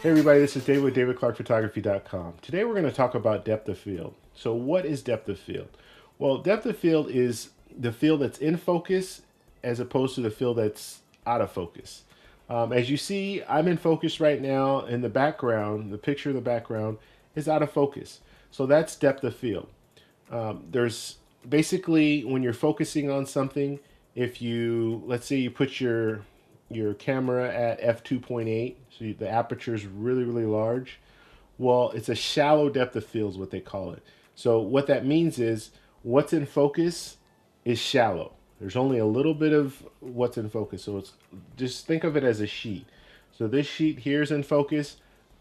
Hey everybody, this is David with DavidClarkPhotography.com. Today we're going to talk about depth of field. So what is depth of field? Well, depth of field is the field that's in focus as opposed to the field that's out of focus. As you see, I'm in focus right now, and the background, the picture of the background, is out of focus. So that's depth of field. There's basically, when you're focusing on something, if you, let's say you put your camera at f2.8, so the aperture is really large. Well, it's a shallow depth of field is what they call it. So what that means is what's in focus is shallow. There's only a little bit of what's in focus. So it's, just think of it as a sheet. So this sheet here is in focus,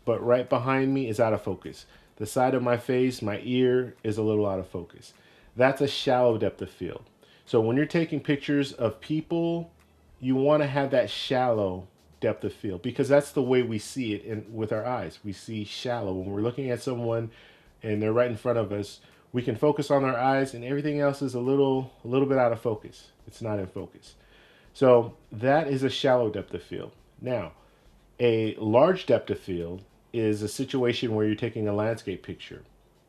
but right behind me is out of focus. The side of my face, my ear is a little out of focus. That's a shallow depth of field. So when you're taking pictures of people, you want to have that shallow depth of field because that's the way we see it with our eyes. We see shallow. When we're looking at someone and they're right in front of us, we can focus on our eyes and everything else is a little bit out of focus. It's not in focus. So that is a shallow depth of field. Now, a large depth of field is a situation where you're taking a landscape picture.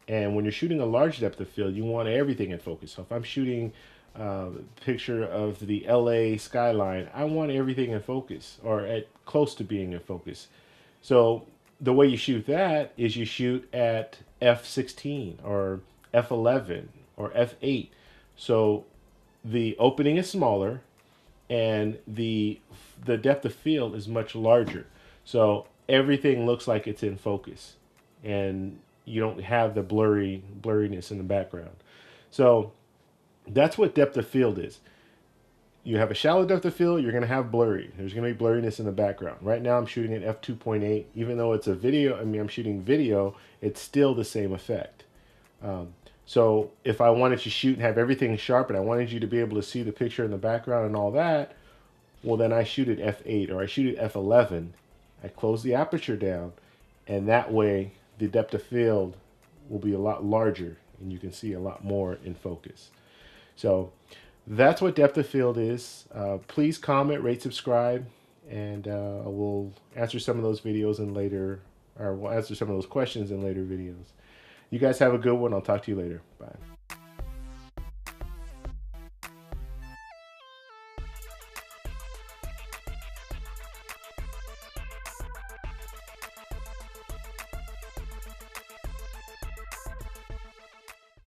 And when you're shooting a large depth of field, you want everything in focus. So if I'm shooting picture of the LA skyline, I want everything in focus or at close to being in focus. So the way you shoot that is you shoot at f16 or f11 or f8. So the opening is smaller and the depth of field is much larger. So everything looks like it's in focus and you don't have the blurriness in the background. So that's what depth of field is. You have a shallow depth of field, you're going to have blurry. There's going to be blurriness in the background. Right now I'm shooting at f2.8. Even though it's a video, I'm shooting video, it's still the same effect. So if I wanted to shoot and have everything sharp and I wanted you to be able to see the picture in the background and all that, well then I shoot at f8 or I shoot at f11. I close the aperture down and that way the depth of field will be a lot larger and you can see a lot more in focus. So that's what depth of field is. Please comment, rate, subscribe, and we'll answer some of those videos in later, or we'll answer some of those questions in later videos. You guys have a good one. I'll talk to you later. Bye.